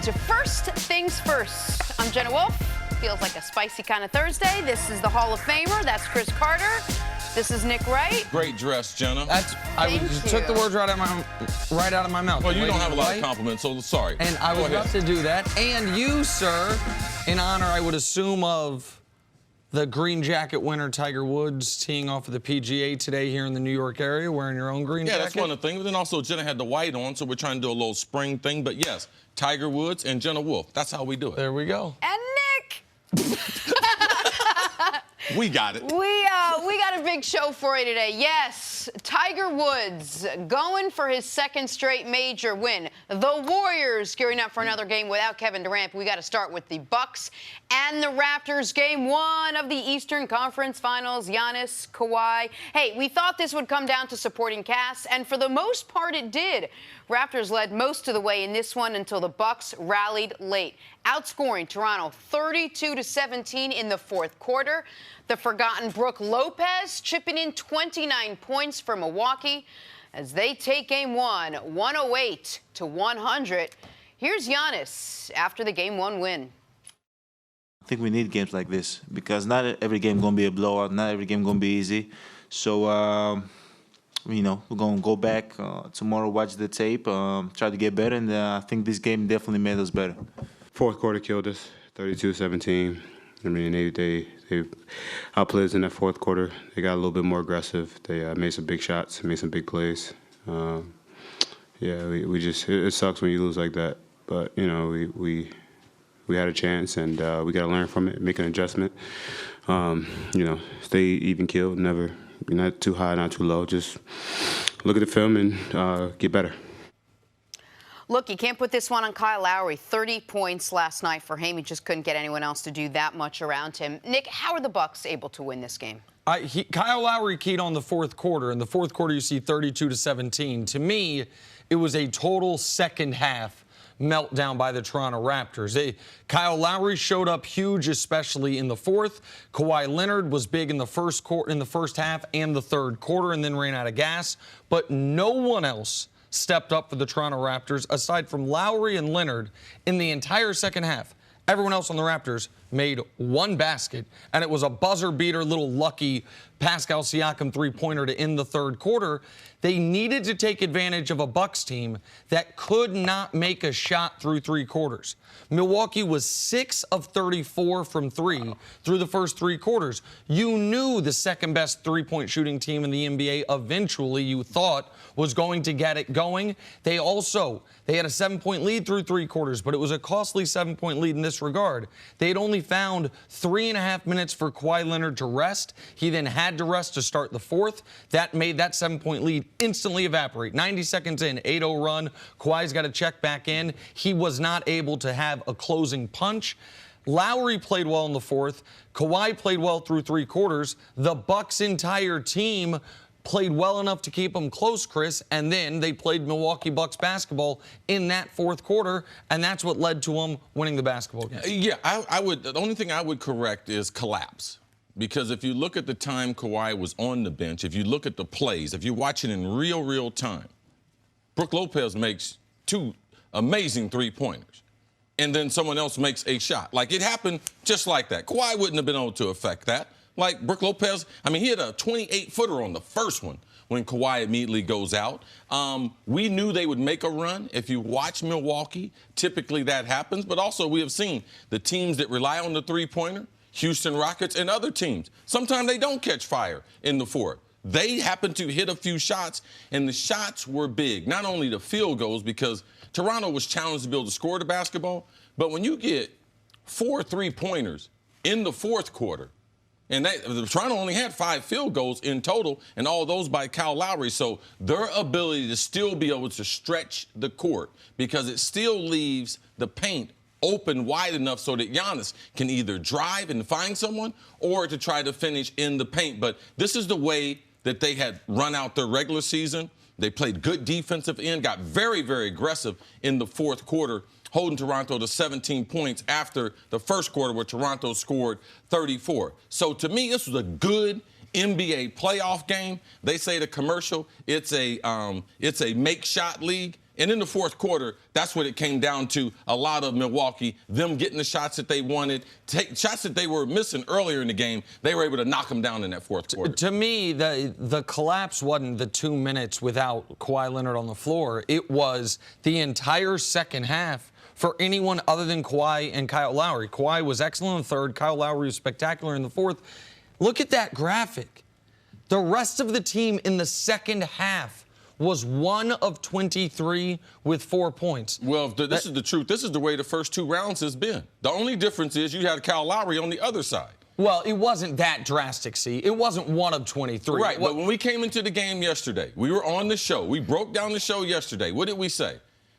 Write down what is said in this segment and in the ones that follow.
to First Things First. I'm Jenna Wolfe. Feels like a spicy kind of Thursday. This is the Hall of Famer. That's Cris Carter. This is Nick Wright. Great dress, Jenna. Thank you. Took the words right out of my mouth. Well, you don't have a lot of compliments, so sorry. And I was about to do that. And you, sir, in honor, I would assume, of the green jacket winner Tiger Woods teeing off of the PGA today here in the New York area, wearing your own green jacket. Yeah, that's one of the things. But then also Jenna had the white on, so we're trying to do a little spring thing. But yes, Tiger Woods and Jenna Wolfe. That's how we do it. There we go. And Nick. We got it. We got a big show for you today. Yes, Tiger Woods going for his second straight major win. The Warriors gearing up for another game without Kevin Durant. We got to start with the Bucks and the Raptors. Game 1 of the Eastern Conference Finals. Giannis, Kawhi. Hey, we thought this would come down to supporting cast, and for the most part, it did. Raptors led most of the way in this one until the Bucks rallied late, outscoring Toronto 32-17 in the fourth quarter. The forgotten Brook Lopez chipping in 29 points for Milwaukee as they take Game 1, 108-100. Here's Giannis after the Game 1 win. I think we need games like this because not every game going to be a blowout, not every game going to be easy. So, we're going to go back tomorrow, watch the tape, try to get better, and I think this game definitely made us better. Fourth quarter killed us, 32-17. I mean, they outplayed us in that fourth quarter. They got a little bit more aggressive. They made some big shots, made some big plays. We just it sucks when you lose like that. But we had a chance, and we got to learn from it, make an adjustment. Stay even keeled, never not too high, not too low. Just look at the film and get better. Look, you can't put this one on Kyle Lowry. 30 points last night for him. He just couldn't get anyone else to do that much around him. Nick, how are the Bucks able to win this game? Kyle Lowry keyed on the fourth quarter. In the fourth quarter, you see 32-17. To me, it was a total second half meltdown by the Toronto Raptors. Kyle Lowry showed up huge, especially in the fourth. Kawhi Leonard was big in the first half and the third quarter, and then ran out of gas. But no one else stepped up for the Toronto Raptors, aside from Lowry and Leonard, in the entire second half. Everyone else on the Raptors made one basket, and it was a buzzer-beater, little lucky Pascal Siakam three-pointer to end the third quarter. They needed to take advantage of a Bucks team that could not make a shot through three quarters. Milwaukee was 6 of 34 from three through the first three quarters. You knew the second-best three-point shooting team in the NBA eventually, you thought, was going to get it going. They had a 7-point lead through three quarters, but it was a costly 7-point lead in this regard. They had only found 3.5 minutes for Kawhi Leonard to rest. He then had to rest to start the fourth. That made that 7-point lead instantly evaporate. 90 seconds in, 8-0 run. Kawhi's got to check back in. He was not able to have a closing punch. Lowry played well in the fourth. Kawhi played well through three quarters. The Bucks' entire team played well enough to keep them close, Cris, and then they played Milwaukee Bucks basketball in that fourth quarter, and that's what led to them winning the basketball game. Yeah, I would. The only thing I would correct is collapse. Because if you look at the time Kawhi was on the bench, if you look at the plays, if you watch it in real time, Brook Lopez makes 2 amazing three-pointers. And then someone else makes a shot. Like, it happened just like that. Kawhi wouldn't have been able to affect that. Like Brook Lopez, he had a 28-footer on the first one when Kawhi immediately goes out. We knew they would make a run. If you watch Milwaukee, typically that happens. But also we have seen the teams that rely on the three-pointer, Houston Rockets and other teams, sometimes they don't catch fire in the fourth. They happened to hit a few shots, and the shots were big. Not only the field goals, because Toronto was challenged to be able to score the basketball, but when you get 4 three-pointers in the fourth quarter, and Toronto only had 5 field goals in total, and all those by Kyle Lowry. So their ability to still be able to stretch the court, because it still leaves the paint open wide enough so that Giannis can either drive and find someone or to try to finish in the paint. But this is the way that they had run out their regular season. They played good defensive end, got very, very aggressive in the fourth quarter, holding Toronto to 17 points after the first quarter where Toronto scored 34. So to me, this was a good NBA playoff game. They say the commercial, it's a make shot league. And in the fourth quarter, that's what it came down to. A lot of Milwaukee, them getting the shots that they wanted, shots that they were missing earlier in the game, they were able to knock them down in that fourth quarter. To me, the collapse wasn't the 2 minutes without Kawhi Leonard on the floor. It was the entire second half for anyone other than Kawhi and Kyle Lowry. Kawhi was excellent in the third. Kyle Lowry was spectacular in the fourth. Look at that graphic. The rest of the team in the second half was 1 of 23 with 4 points. Well, this is the truth. This is the way the first 2 rounds has been. The only difference is you had Kyle Lowry on the other side. Well, it wasn't that drastic, see. It wasn't 1 of 23. Right, but when we came into the game yesterday, we were on the show. We broke down the show yesterday. What did we say?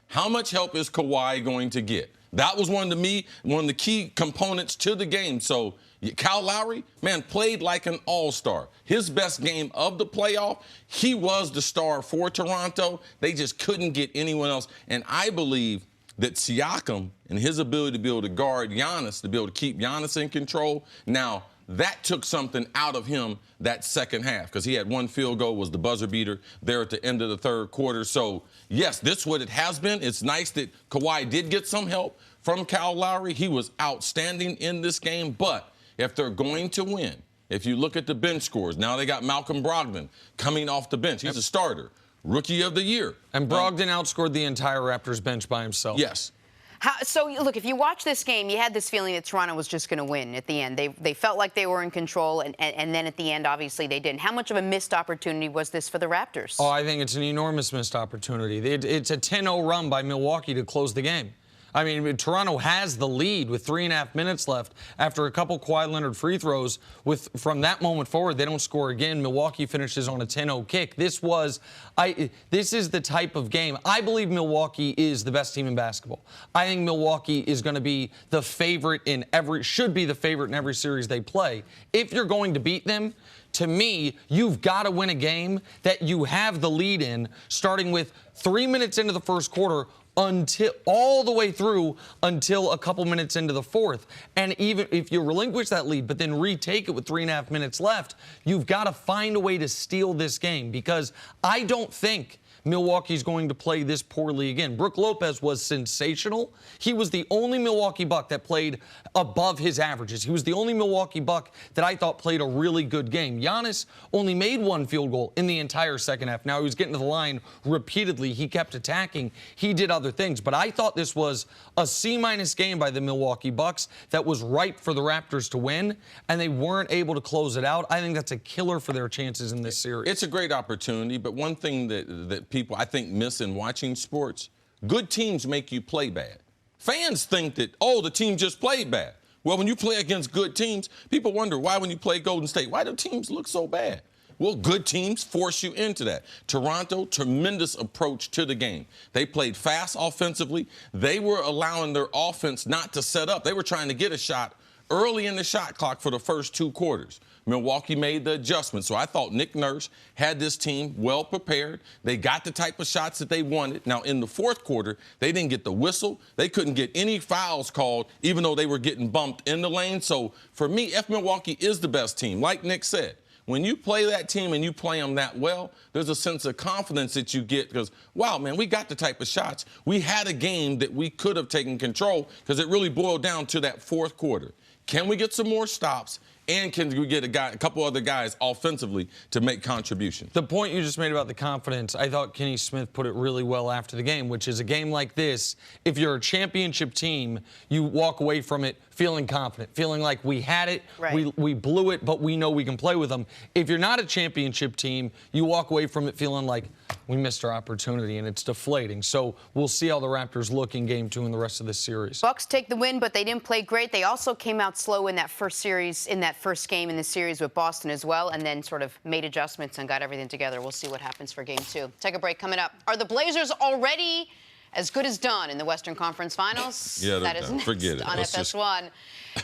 How much help is Kawhi going to get? That was one of the key components to the game. So Kyle Lowry, man, played like an all-star. His best game of the playoff, he was the star for Toronto. They just couldn't get anyone else. And I believe that Siakam and his ability to be able to guard Giannis, to be able to keep Giannis in control, now that took something out of him that second half because he had 1 field goal, was the buzzer beater there at the end of the third quarter. So, yes, this is what it has been. It's nice that Kawhi did get some help from Kyle Lowry. He was outstanding in this game. But if they're going to win, if you look at the bench scores, now they got Malcolm Brogdon coming off the bench. He's a starter, rookie of the year. And Brogdon outscored the entire Raptors bench by himself. Yes. So, look, if you watch this game, you had this feeling that Toronto was just going to win at the end. They felt like they were in control, and then at the end, obviously, they didn't. How much of a missed opportunity was this for the Raptors? Oh, I think it's an enormous missed opportunity. It's a 10-0 run by Milwaukee to close the game. I mean, Toronto has the lead with 3.5 minutes left after a couple Kawhi Leonard free throws. From that moment forward, they don't score again. Milwaukee finishes on a 10-0 kick. This is the type of game. I believe Milwaukee is the best team in basketball. I think Milwaukee is going to be the favorite should be the favorite in every series they play. If you're going to beat them, to me, you've got to win a game that you have the lead in, starting with 3 minutes into the first quarter, until all the way through until a couple minutes into the fourth. And even if you relinquish that lead, but then retake it with 3.5 minutes left, you've got to find a way to steal this game because I don't think Milwaukee's going to play this poorly again. Brook Lopez was sensational. He was the only Milwaukee Buck that played above his averages. He was the only Milwaukee Buck that I thought played a really good game. Giannis only made 1 field goal in the entire second half. Now, he was getting to the line repeatedly. He kept attacking. He did other things. But I thought this was a C- game by the Milwaukee Bucks that was ripe for the Raptors to win, and they weren't able to close it out. I think that's a killer for their chances in this series. It's a great opportunity, but one thing that people, I think, miss in watching sports, good teams make you play bad. Fans think that, oh, the team just played bad. Well, when you play against good teams, people wonder why when you play Golden State, why do teams look so bad? Well, good teams force you into that. Toronto, tremendous approach to the game. They played fast offensively. They were allowing their offense not to set up. They were trying to get a shot early in the shot clock for the first 2 quarters. Milwaukee made the adjustment. So I thought Nick Nurse had this team well prepared. They got the type of shots that they wanted. Now, in the fourth quarter, they didn't get the whistle. They couldn't get any fouls called, even though they were getting bumped in the lane. So for me, if Milwaukee is the best team, like Nick said, when you play that team and you play them that well, there's a sense of confidence that you get because, wow, man, we got the type of shots. We had a game that we could have taken control because it really boiled down to that fourth quarter. Can we get some more stops? And can we get a couple other guys offensively to make contributions? The point you just made about the confidence, I thought Kenny Smith put it really well after the game, which is a game like this, if you're a championship team, you walk away from it feeling confident, feeling like we had it, right. we blew it, but we know we can play with them. If you're not a championship team, you walk away from it feeling like we missed our opportunity, and it's deflating. So we'll see how the Raptors look in Game 2 and the rest of this series. Bucks take the win, but they didn't play great. They also came out slow in that first game in the series with Boston as well, and then sort of made adjustments and got everything together. We'll see what happens for Game 2. Take a break. Coming up, are the Blazers already as good as done in the Western Conference Finals? Yeah, that is next forget it. on FS1.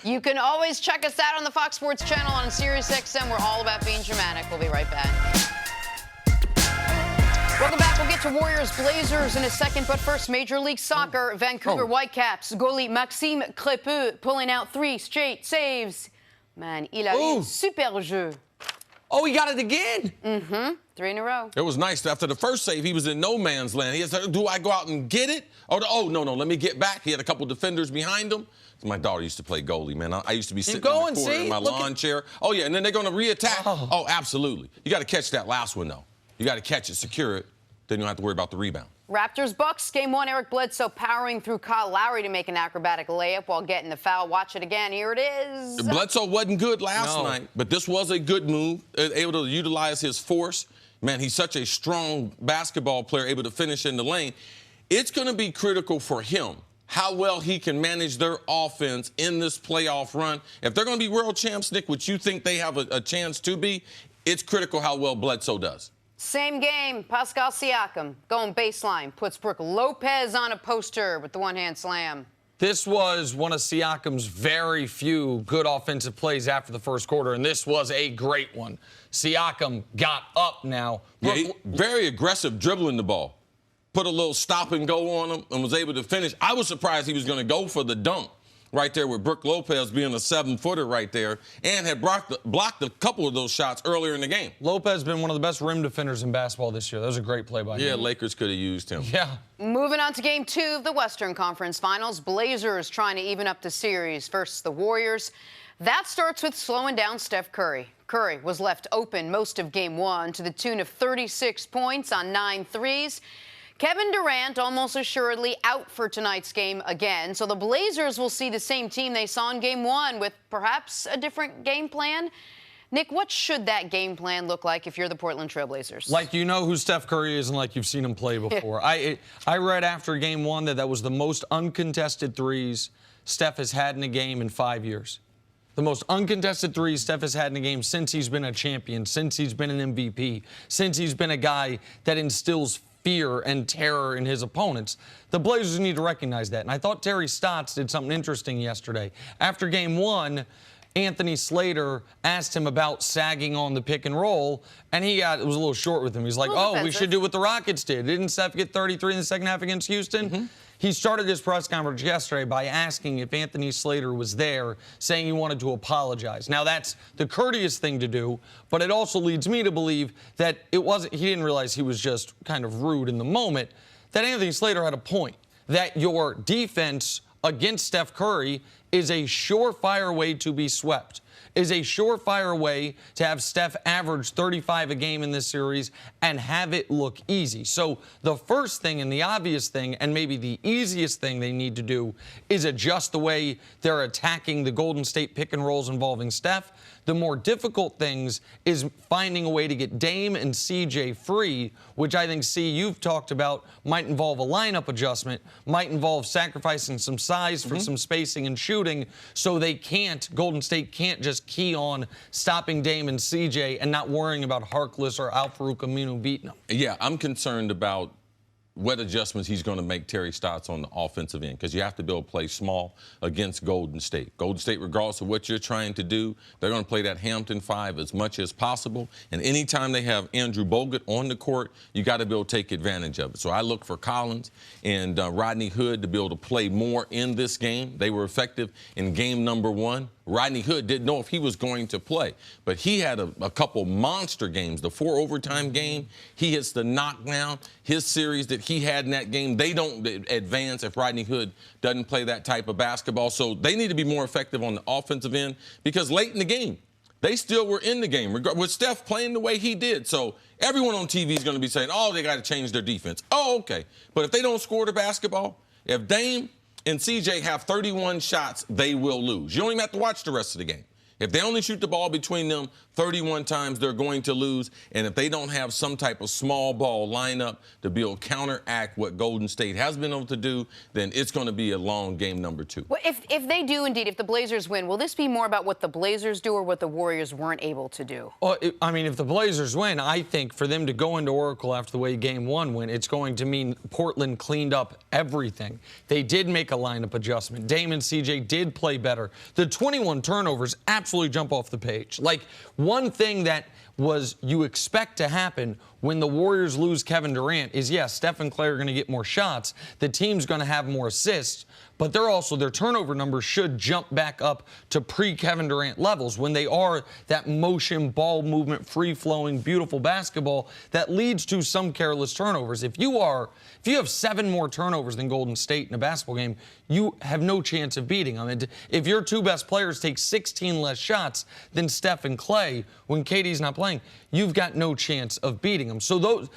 You can always check us out on the Fox Sports channel on Sirius XM. We're all about being dramatic. We'll be right back. Welcome back. We'll get to Warriors-Blazers in a second, but first, Major League Soccer, Vancouver Whitecaps, goalie Maxime Crépeau pulling out 3 straight saves. Man, il a eu un super jeu. Oh, he got it again. 3 in a row. It was nice. After the first save, he was in no man's land. He said, do I go out and get it? Oh, no, let me get back. He had a couple defenders behind him. My daughter used to play goalie, man. I used to be sitting in the corner in my lawn chair. Oh, yeah, and then they're going to re-attack. Oh, absolutely. You got to catch that last one, though. You got to catch it, secure it. Then you don't have to worry about the rebound. Raptors-Bucks, Game 1, Eric Bledsoe powering through Kyle Lowry to make an acrobatic layup while getting the foul. Watch it again. Here it is. Bledsoe wasn't good last night, but this was a good move, able to utilize his force. Man, he's such a strong basketball player, able to finish in the lane. It's going to be critical for him how well he can manage their offense in this playoff run. If they're going to be world champs, Nick, which you think they have a chance to be, it's critical how well Bledsoe does. Same game, Pascal Siakam going baseline, puts Brook Lopez on a poster with the one-hand slam. This was one of Siakam's very few good offensive plays after the first quarter, and this was a great one. Siakam got up now. Yeah, very aggressive dribbling the ball. Put a little stop and go on him and was able to finish. I was surprised he was going to go for the dunk right there with Brook Lopez being a 7-footer right there and had blocked a couple of those shots earlier in the game. Lopez has been one of the best rim defenders in basketball this year. That was a great play by him. Yeah, Lakers could have used him. Yeah. Moving on to Game 2 of the Western Conference Finals. Blazers trying to even up the series versus the Warriors. That starts with slowing down Steph Curry. Curry was left open most of Game 1 to the tune of 36 points on 9 threes. Kevin Durant almost assuredly out for tonight's game again, so the Blazers will see the same team they saw in Game 1 with perhaps a different game plan. Nick, what should that game plan look like if you're the Portland Trail Blazers? Like you know who Steph Curry is and like you've seen him play before. I read after Game 1 that was the most uncontested threes Steph has had in a game in 5 years. The most uncontested threes Steph has had in a game since he's been a champion, since he's been an MVP, since he's been a guy that instills fear and terror in his opponents. The Blazers need to recognize that. And I thought Terry Stotts did something interesting yesterday. After Game 1, Anthony Slater asked him about sagging on the pick and roll, and it was a little short with him. He's like, we should do what the Rockets did. Didn't Steph get 33 in the second half against Houston? He started his press conference yesterday by asking if Anthony Slater was there, saying he wanted to apologize. Now, that's the courteous thing to do, but it also leads me to believe that he didn't realize he was just kind of rude in the moment, that Anthony Slater had a point, that your defense against Steph Curry is a surefire way to be swept, is a surefire way to have Steph average 35 a game in this series and have it look easy. So the first thing and the obvious thing and maybe the easiest thing they need to do is adjust the way they're attacking the Golden State pick and rolls involving Steph. The more difficult things is finding a way to get Dame and CJ free, which I think, you've talked about, might involve a lineup adjustment, might involve sacrificing some size for some spacing and shooting, so Golden State can't just key on stopping Dame and CJ and not worrying about Harkless or Al-Farouq Aminu beating them. Yeah, I'm concerned about what adjustments he's going to make, Terry Stotts, on the offensive end, because you have to be able to play small against Golden State. Golden State, regardless of what you're trying to do, they're going to play that Hampton 5 as much as possible. And anytime they have Andrew Bogut on the court, you got to be able to take advantage of it. So I look for Collins and Rodney Hood to be able to play more in this game. They were effective in game number 1. Rodney Hood didn't know if he was going to play, but he had a couple monster games. The 4 overtime game, he hits the knockdown. His series that he had in that game, they don't advance if Rodney Hood doesn't play that type of basketball. So they need to be more effective on the offensive end, because late in the game, they still were in the game with Steph playing the way he did. So everyone on TV is going to be saying, they got to change their defense. Okay. But if they don't score the basketball, if Dame and CJ have 31 shots, they will lose. You don't even have to watch the rest of the game. If they only shoot the ball between them 31 times, they're going to lose. And if they don't have some type of small ball lineup to be able to counteract what Golden State has been able to do, then it's going to be a long game number 2. Well, if they do indeed, if the Blazers win, will this be more about what the Blazers do or what the Warriors weren't able to do? Well, if the Blazers win, I think for them to go into Oracle after the way Game 1 went, it's going to mean Portland cleaned up everything. They did make a lineup adjustment. Dame and CJ did play better. The 21 turnovers absolutely jump off the page. Like, one thing that you expect to happen when the Warriors lose Kevin Durant is, yes, Steph and Clay are going to get more shots. The team's going to have more assists, but their turnover numbers should jump back up to pre-Kevin Durant levels when they are that motion, ball movement, free-flowing, beautiful basketball that leads to some careless turnovers. If you have 7 more turnovers than Golden State in a basketball game, you have no chance of beating them. And if your 2 best players take 16 less shots than Steph and Clay when KD's not playing, you've got no chance of beating them. So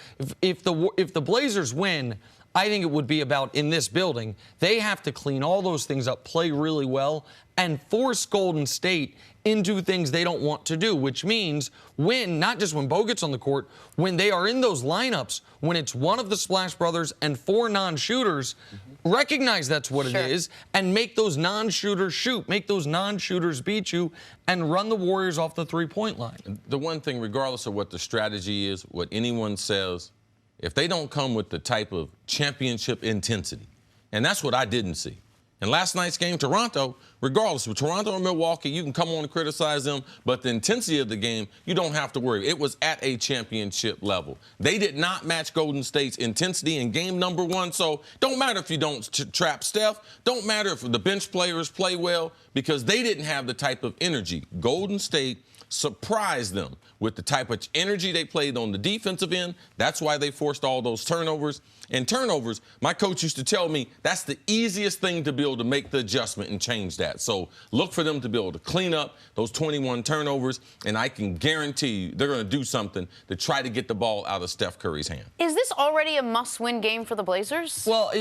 if the Blazers win, I think it would be about, in this building, they have to clean all those things up, play really well, and force Golden State into things they don't want to do, which means not just when Bo gets on the court, when they are in those lineups, when it's one of the Splash Brothers and 4 non-shooters, recognize that's what it is and make those non-shooters shoot, make those non-shooters beat you, and run the Warriors off the 3-point line. The one thing, regardless of what the strategy is, what anyone says, if they don't come with the type of championship intensity, and that's what I didn't see. In last night's game, Toronto, regardless of Toronto or Milwaukee, you can come on and criticize them, but the intensity of the game, you don't have to worry. It was at a championship level. They did not match Golden State's intensity in game number 1, so don't matter if you don't trap Steph, don't matter if the bench players play well, because they didn't have the type of energy. Golden State surprised them with the type of energy they played on the defensive end. That's why they forced all those turnovers. And turnovers, my coach used to tell me, that's the easiest thing to be able to make the adjustment and change that. So look for them to be able to clean up those 21 turnovers, and I can guarantee you they're going to do something to try to get the ball out of Steph Curry's hand. Is this already a must-win game for the Blazers? Well,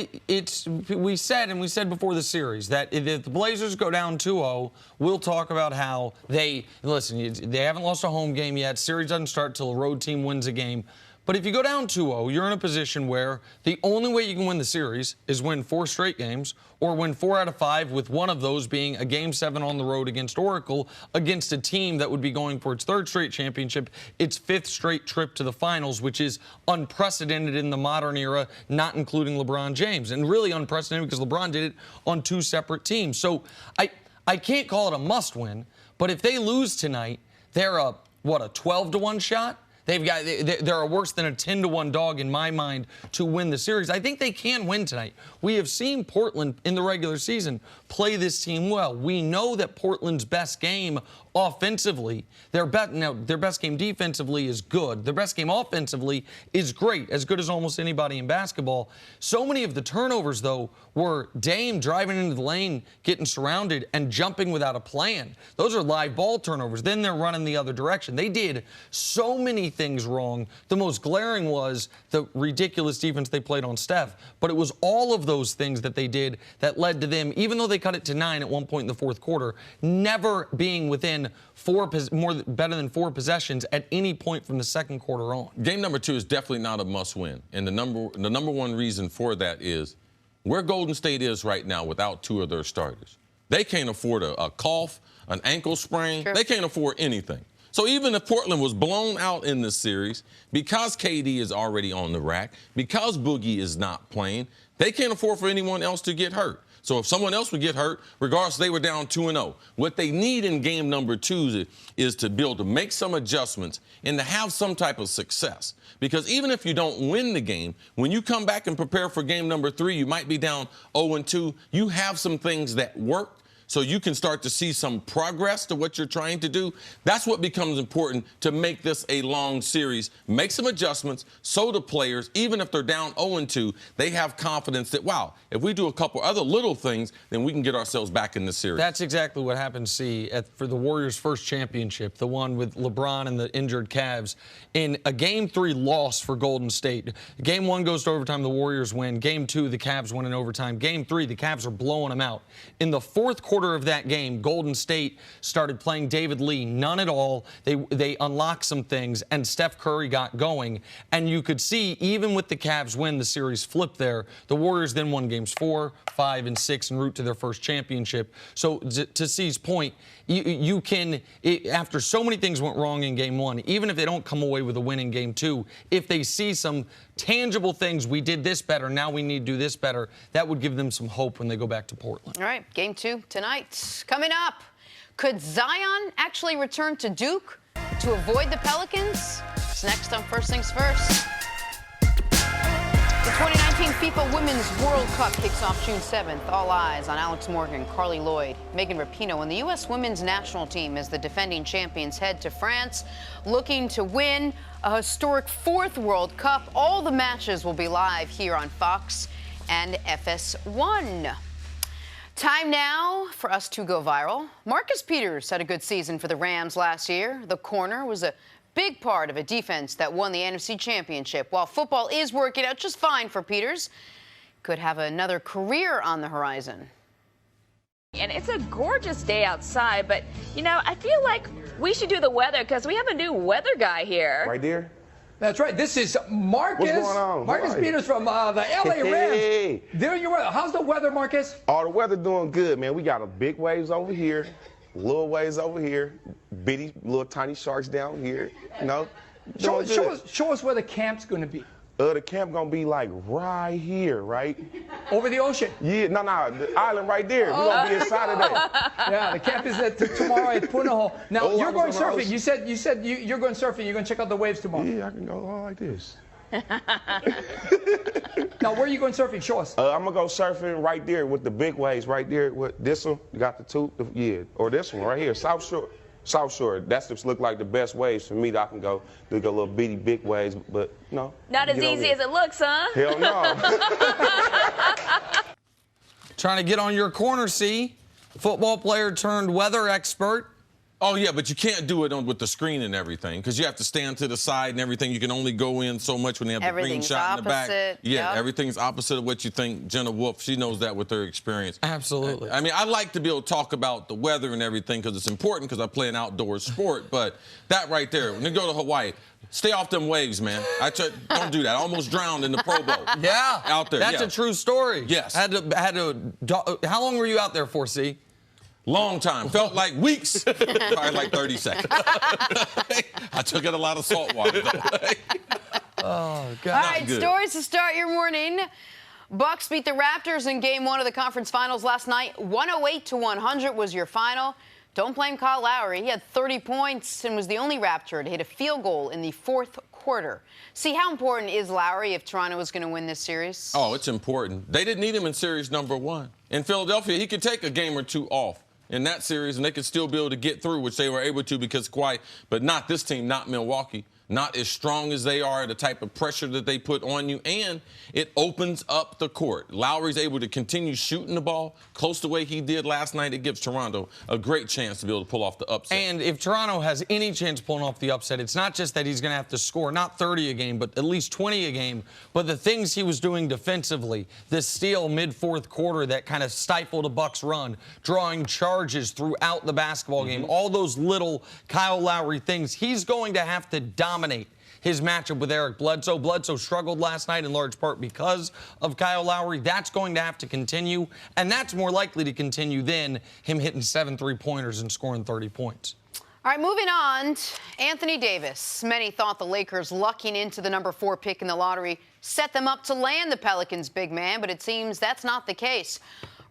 we said before the series that if the Blazers go down 2-0, we'll talk about how they haven't lost a home game yet. Series doesn't start till a road team wins a game. But if you go down 2-0, you're in a position where the only way you can win the series is win 4 straight games or win 4 out of 5, with one of those being a Game 7 on the road against Oracle, against a team that would be going for its 3rd straight championship, its 5th straight trip to the finals, which is unprecedented in the modern era, not including LeBron James. And really unprecedented because LeBron did it on 2 separate teams. So I can't call it a must-win, but if they lose tonight, they're a 12-1 shot? They're worse than a 10-1 dog in my mind to win the series. I think they can win tonight. We have seen Portland in the regular season play this team well. We know that Portland's best game offensively, their best game defensively is good. Their best game offensively is great, as good as almost anybody in basketball. So many of the turnovers, though, were Dame driving into the lane, getting surrounded, and jumping without a plan. Those are live ball turnovers. Then they're running the other direction. They did so many things wrong. The most glaring was the ridiculous defense they played on Steph. But it was all of those things that they did that led to them, even though they cut it to 9 at one point in the 4th quarter, never being within better than 4 possessions at any point from the 2nd quarter on. Game number 2 is definitely not a must-win. And the number one reason for that is where Golden State is right now without 2 of their starters. They can't afford a cough, an ankle sprain. Sure. They can't afford anything. So even if Portland was blown out in this series, because KD is already on the rack, because Boogie is not playing, they can't afford for anyone else to get hurt. So if someone else would get hurt, regardless, they were down 2-0. What they need in game number 2 is to be able to make some adjustments and to have some type of success. Because even if you don't win the game, when you come back and prepare for game number 3, you might be down 0-2. You have some things that work, so you can start to see some progress to what you're trying to do. That's what becomes important to make this a long series. Make some adjustments so the players, even if they're down 0-2, they have confidence that, wow, if we do a couple other little things, then we can get ourselves back in the series. That's exactly what happened, for the Warriors' first championship, the one with LeBron and the injured Cavs. In a Game 3 loss for Golden State, Game 1 goes to overtime, the Warriors win. Game 2, the Cavs win in overtime. Game 3, the Cavs are blowing them out. In the 4th quarter of that game, Golden State started playing David Lee none at all. They unlocked some things, and Steph Curry got going. And you could see, even with the Cavs win, the series flipped there. The Warriors then won games 4, 5, and 6 en route to their first championship. So to C's point, you can, after so many things went wrong in game 1, even if they don't come away with a win in game 2, if they see some tangible things, we did this better, now we need to do this better, that would give them some hope when they go back to Portland. All right, game 2 tonight. Coming up, could Zion actually return to Duke? to avoid the Pelicans? It's next on First Things First. The 2019 FIFA Women's World Cup kicks off June 7th. All eyes on Alex Morgan, Carly Lloyd, Megan Rapinoe, and the U.S. women's national team as the defending champions head to France, looking to win a historic fourth World Cup. All the matches will be live here on Fox and FS1. Time now for us to go viral. Marcus Peters had a good season for the Rams last year. The corner was a big part of a defense that won the NFC Championship. While football is working out just fine for Peters, could have another career on the horizon. And it's a gorgeous day outside, but, you know, I feel like we should do the weather because we have a new weather guy here. Right there? That's right. This is Marcus. What's going on? Marcus Peters from the LA Rams. Hey. There you are. How's the weather, Marcus? Oh, the weather doing good, man. We got a big waves over here, little waves over here, bitty, little tiny sharks down here. You know, Show doing good. us where the camp's going to be. The camp gonna be like right here, right? Over the ocean. Yeah, no, the island right there. We're gonna be inside of that. Yeah, the camp is tomorrow at Punahou. Now, Oh, you're I going was on the surfing. You said you're going surfing. You're going to check out the waves tomorrow. Yeah, I can go all like this. Now, where are you going surfing? Show us. I'm gonna go surfing right there with the big waves right there. With this one, you got the two, or this one right here, South Shore. South Shore, that's just look like the best waves for me that I can go. Do a little bitty big waves, but no. Not as easy as it looks, huh? Hell no. Trying to get on your corner, see? Football player turned weather expert. Oh, yeah, but you can't do it with the screen and everything because you have to stand to the side and everything. You can only go in so much when they have the green shot in the back. Yeah, yep. Everything's opposite of what you think. Jenna Wolfe, she knows that with her experience. Absolutely. I mean, I like to be able to talk about the weather and everything because it's important because I play an outdoor sport. But that right there, when you go to Hawaii, stay off them waves, man. Don't do that. I almost drowned in the Pro Bowl. Yeah. Out there. That's a true story. Yes. How long were you out there for, C? Long time. Felt like weeks. Probably like 30 seconds. I took in a lot of salt water, though. Oh, God. All right, stories to start your morning. Bucks beat the Raptors in Game 1 of the conference finals last night. 108-100 was your final. Don't blame Kyle Lowry. He had 30 points and was the only Raptor to hit a field goal in the fourth quarter. See, how important is Lowry if Toronto is going to win this series? Oh, it's important. They didn't need him in series number 1. In Philadelphia, he could take a game or two off in that series, and they could still be able to get through, which they were able to because Kawhi, but not this team, not Milwaukee. Not as strong as they are, the type of pressure that they put on you, and it opens up the court. Lowry's able to continue shooting the ball close to the way he did last night. It gives Toronto a great chance to be able to pull off the upset. And if Toronto has any chance pulling off the upset, it's not just that he's going to have to score, not 30 a game, but at least 20 a game, but the things he was doing defensively, the steal mid-fourth quarter that kind of stifled a Bucks run, drawing charges throughout the basketball game, all those little Kyle Lowry things, he's going to have to dominate his matchup with Eric Bledsoe. Bledsoe struggled last night in large part because of Kyle Lowry. That's going to have to continue, and that's more likely to continue than him hitting 7 3-pointers and scoring 30 points. All right, moving on. Anthony Davis. Many thought the Lakers lucking into the number 4 pick in the lottery set them up to land the Pelicans' big man, but it seems that's not the case.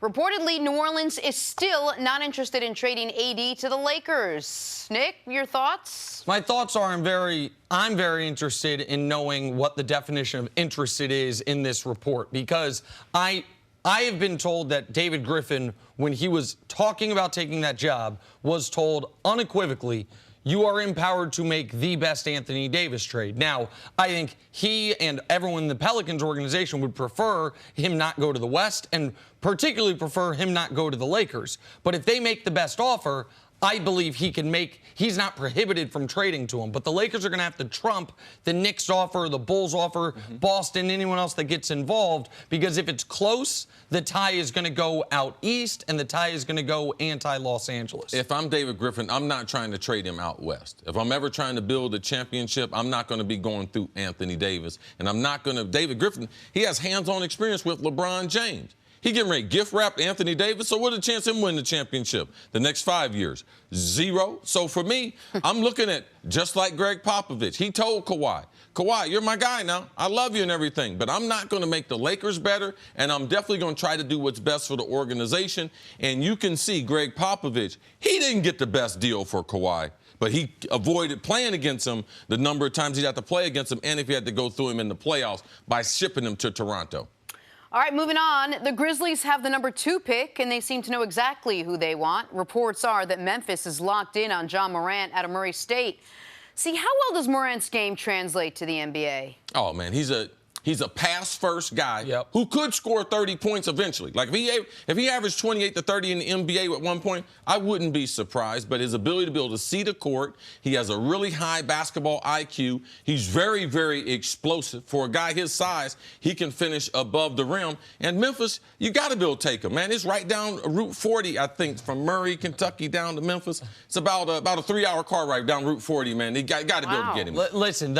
Reportedly, New Orleans is still not interested in trading AD to the Lakers. Nick, your thoughts? My thoughts are I'm very interested in knowing what the definition of interested is in this report, because I have been told that David Griffin, when he was talking about taking that job, was told unequivocally, you are empowered to make the best Anthony Davis trade. Now, I think he and everyone in the Pelicans organization would prefer him not go to the West and particularly prefer him not go to the Lakers. But if they make the best offer, I believe he's not prohibited from trading to him. But the Lakers are going to have to trump the Knicks offer, the Bulls offer, Boston, anyone else that gets involved, because if it's close, the tie is going to go out east and the tie is going to go anti-Los Angeles. If I'm David Griffin, I'm not trying to trade him out west. If I'm ever trying to build a championship, I'm not going to be going through Anthony Davis. And I'm not going to, David Griffin, he has hands-on experience with LeBron James. He getting ready to gift wrap Anthony Davis, so what are the chance of him winning the championship the next 5 years? 0. So for me, I'm looking at just like Greg Popovich. He told Kawhi, you're my guy now. I love you and everything, but I'm not going to make the Lakers better, and I'm definitely going to try to do what's best for the organization. And you can see Greg Popovich, he didn't get the best deal for Kawhi But he avoided playing against him the number of times he'd have to play against him, and if he had to go through him in the playoffs by shipping him to Toronto. All right, moving on. The Grizzlies have the number 2 pick, and they seem to know exactly who they want. Reports are that Memphis is locked in on John Morant out of Murray State. See, how well does Morant's game translate to the NBA? Oh, man, he's a pass-first guy who could score 30 points eventually. Like, if he averaged 28 to 30 in the NBA at one point, I wouldn't be surprised. But his ability to be able to see the court, he has a really high basketball IQ. He's very, very explosive. For a guy his size, he can finish above the rim. And Memphis, you got to be able to take him, man. It's right down Route 40, I think, from Murray, Kentucky, down to Memphis. It's about a 3-hour car ride down Route 40, man. You got to be able to get him. Listen,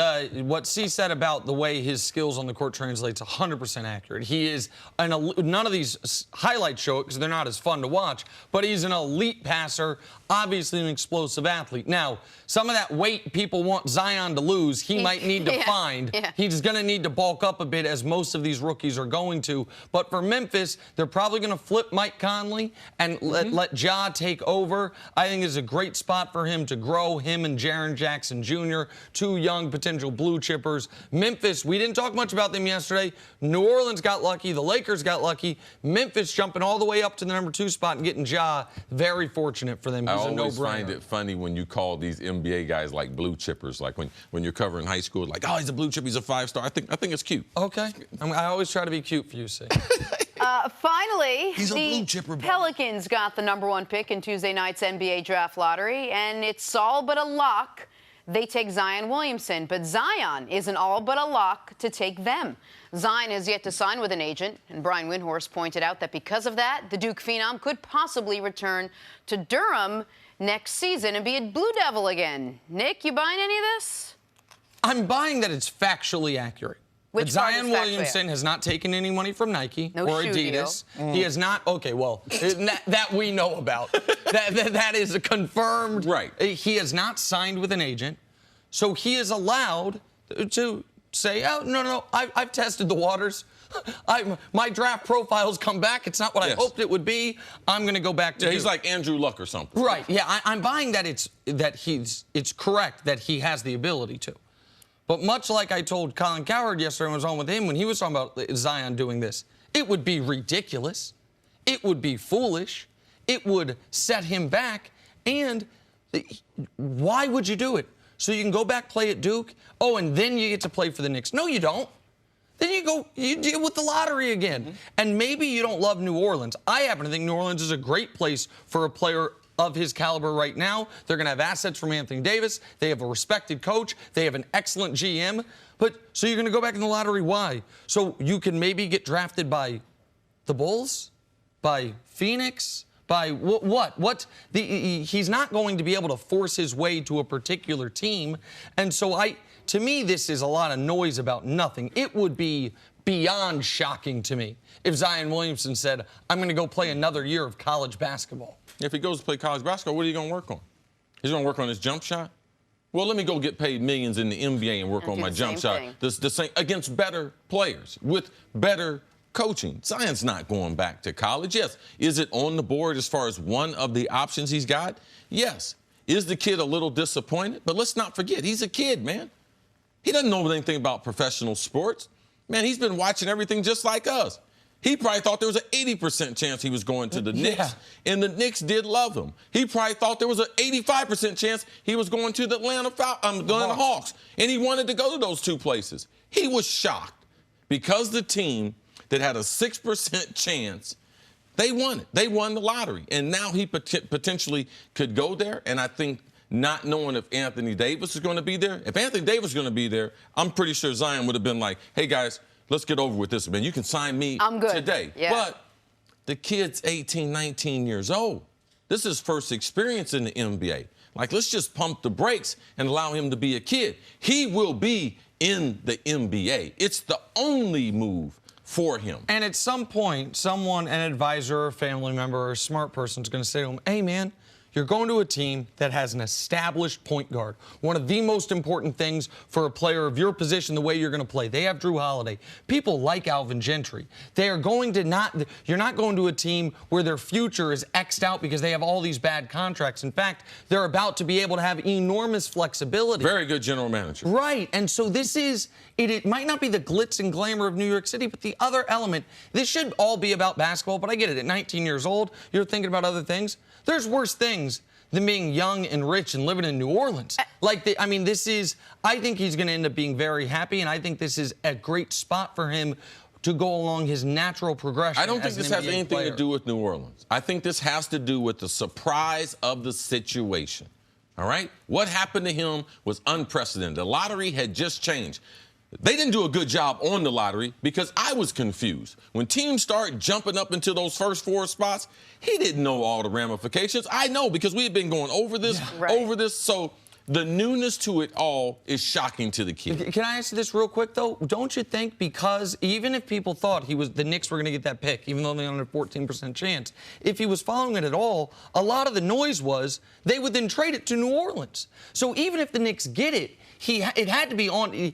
what C said about the way his skills on the court translates 100% accurate. He is none of these highlights show it because they're not as fun to watch, but he's an elite passer, obviously an explosive athlete. Now, some of that weight people want Zion to lose, he might need to find. He's going to need to bulk up a bit, as most of these rookies are going to. But for Memphis, they're probably going to flip Mike Conley and let Ja take over. I think it's a great spot for him to grow, him and Jaren Jackson Jr., 2 young potential blue chippers. Memphis, we didn't talk much about them yesterday. New Orleans got lucky. The Lakers got lucky. Memphis jumping all the way up to the number 2 spot and getting Ja. Very fortunate for them. He's I a always no-brainer. find it funny when you call these NBA guys like blue chippers. Like when you're covering high school, like, oh, he's a blue chip, he's a 5-star. I think it's cute. Okay. I always try to be cute for you, see. Finally, He's a the blue chipper, buddy. Pelicans got the number 1 pick in Tuesday night's NBA draft lottery, and it's all but a lock. They take Zion Williamson, but Zion isn't all but a lock to take them. Zion has yet to sign with an agent, and Brian Windhorst pointed out that because of that, the Duke phenom could possibly return to Durham next season and be a Blue Devil again. Nick, you buying any of this? I'm buying that it's factually accurate. Which Zion Williamson has not taken any money from Nike or Adidas. He has not. Okay, well, that we know about. that is a confirmed. Right. He has not signed with an agent, so he is allowed to say, "Oh no, I've tested the waters. My draft profile's come back. It's not what I hoped it would be. I'm going to go back to." Yeah, he's like Andrew Luck or something. Right. Yeah, I'm buying that it's correct that he has the ability to. But much like I told Colin Cowherd yesterday when I was on with him, when he was talking about Zion doing this, it would be ridiculous. It would be foolish. It would set him back. And why would you do it? So you can go back, play at Duke? Oh, and then you get to play for the Knicks. No, you don't. Then you deal with the lottery again. And maybe you don't love New Orleans. I happen to think New Orleans is a great place for a player of his caliber right now. They're going to have assets from Anthony Davis. They have a respected coach. They have an excellent GM. So you're going to go back in the lottery. Why? So you can maybe get drafted by the Bulls, by Phoenix, by what? He's not going to be able to force his way to a particular team. And so to me, this is a lot of noise about nothing. It would be beyond shocking to me if Zion Williamson said, I'm going to go play another year of college basketball. If he goes to play college basketball, what are you going to work on? He's going to work on his jump shot? Well, let me go get paid millions in the NBA and work on my jump shot. The same against better players with better coaching. Zion's not going back to college. Yes. Is it on the board as far as one of the options he's got? Yes. Is the kid a little disappointed? But let's not forget, he's a kid, man. He doesn't know anything about professional sports. Man, he's been watching everything just like us. He probably thought there was an 80% chance he was going to the Knicks, and the Knicks did love him. He probably thought there was an 85% chance he was going to the Atlanta Hawks, and he wanted to go to those 2 places. He was shocked because the team that had a 6% chance, they won it. They won the lottery, and now he potentially could go there, and I think not knowing if Anthony Davis is going to be there, if Anthony Davis is going to be there, I'm pretty sure Zion would have been like, hey, guys, let's get over with this, man. You can sign me today. Yeah. But the kid's 18, 19 years old. This is his first experience in the NBA. Like, let's just pump the brakes and allow him to be a kid. He will be in the NBA. It's the only move for him. And at some point, an advisor or family member or a smart person is going to say to him, hey, man, You're going to a team that has an established point guard. One of the most important things for a player of your position, the way you're going to play. They have Drew Holiday. People like Alvin Gentry. They are going to you're not going to a team where their future is X'd out because they have all these bad contracts. In fact, they're about to be able to have enormous flexibility. Very good general manager. Right. And so this is, it might not be the glitz and glamour of New York City, but the other element, this should all be about basketball, but I get it. At 19 years old, you're thinking about other things. There's worse things than being young and rich and living in New Orleans. I think he's going to end up being very happy, and I think this is a great spot for him to go along his natural progression. I don't think this has anything to do with New Orleans. I think this has to do with the surprise of the situation. All right? What happened to him was unprecedented. The lottery had just changed. They didn't do a good job on the lottery because I was confused. When teams start jumping up into those first 4 spots, he didn't know all the ramifications. I know because we had been going over this, So the newness to it all is shocking to the kid. Can I ask you this real quick, though? Don't you think because even if people thought the Knicks were going to get that pick, even though they only had a 14% chance, if he was following it at all, a lot of the noise was they would then trade it to New Orleans. So even if the Knicks get it, it had to be on.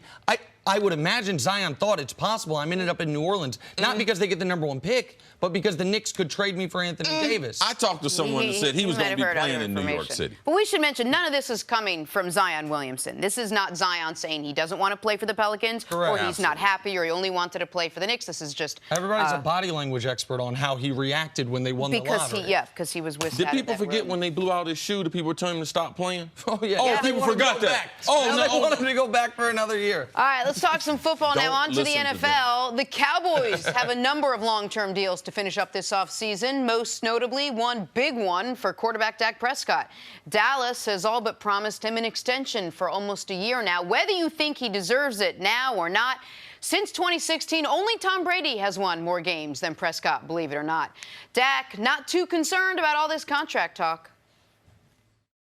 I would imagine Zion thought it's possible I'm ended up in New Orleans, not because they get the #1 pick, but because the Knicks could trade me for Anthony Davis. I talked to someone that said he was going to be playing in New York City. But we should mention, none of this is coming from Zion Williamson. This is not Zion saying he doesn't want to play for the Pelicans, or he's not happy, or he only wanted to play for the Knicks. This is just... Everybody's a body language expert on how he reacted when they won the lottery. Because he was with... Did people forget when they blew out his shoe, the people were telling him to stop playing? Oh, yeah. Oh, people forgot that. They wanted him to go back for another year. All right, let's talk some football now. On to the NFL. The Cowboys have a number of long-term deals to finish up this offseason, most notably one big one for quarterback Dak Prescott. Dallas has all but promised him an extension for almost a year now. Whether you think he deserves it now or not, since 2016, only Tom Brady has won more games than Prescott, believe it or not. Dak, not too concerned about all this contract talk.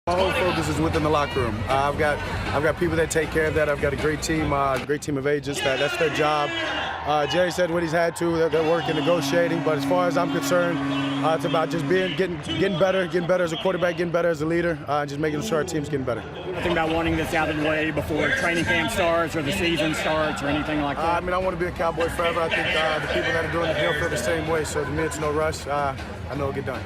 My whole focus is within the locker room. I've got people that take care of that. I've got a great team of agents. That's their job. Jerry said what he's had to. They're working, negotiating. But as far as I'm concerned, it's about just getting better as a quarterback, getting better as a leader, just making sure our team's getting better. Nothing about wanting this out of the way before training camp starts or the season starts or anything like that? I want to be a Cowboy forever. I think the people that are doing the deal feel the same way. So to me, it's no rush. I know it'll get done.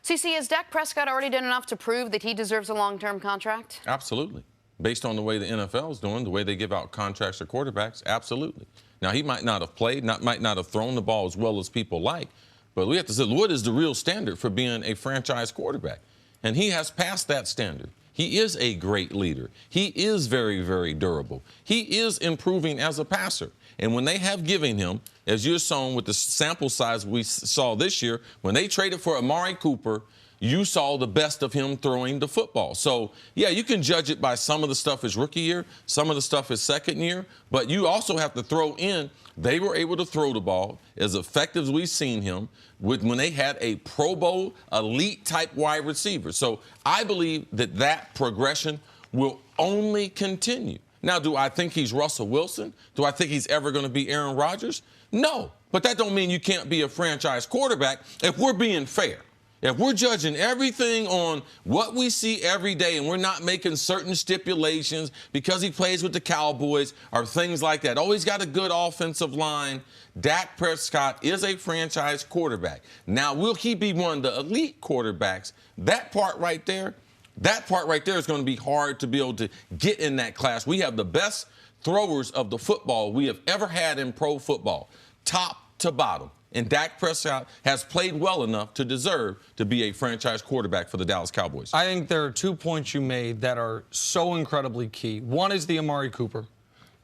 CC, has Dak Prescott already done enough to prove that he deserves a long-term contract? Absolutely. Based on the way the NFL is doing, the way they give out contracts to quarterbacks, absolutely. Now, he might not have played, might not have thrown the ball as well as people like, but we have to say, what is the real standard for being a franchise quarterback? And he has passed that standard. He is a great leader. He is very, very durable. He is improving as a passer. And when they have given him, as you're shown with the sample size we saw this year, when they traded for Amari Cooper, you saw the best of him throwing the football. So, yeah, you can judge it by some of the stuff his rookie year, some of the stuff his second year, but you also have to throw in they were able to throw the ball as effective as we've seen him when they had a Pro Bowl elite-type wide receiver. So I believe that progression will only continue. Now, do I think he's Russell Wilson? Do I think he's ever going to be Aaron Rodgers? No, but that don't mean you can't be a franchise quarterback if we're being fair. If we're judging everything on what we see every day and we're not making certain stipulations because he plays with the Cowboys or things like that. Oh, he's got a good offensive line. Dak Prescott is a franchise quarterback. Now, will he be one of the elite quarterbacks? That part right there is going to be hard to be able to get in that class. We have the best throwers of the football we have ever had in pro football, top to bottom. And Dak Prescott has played well enough to deserve to be a franchise quarterback for the Dallas Cowboys. I think there are 2 points you made that are so incredibly key. One is the Amari Cooper,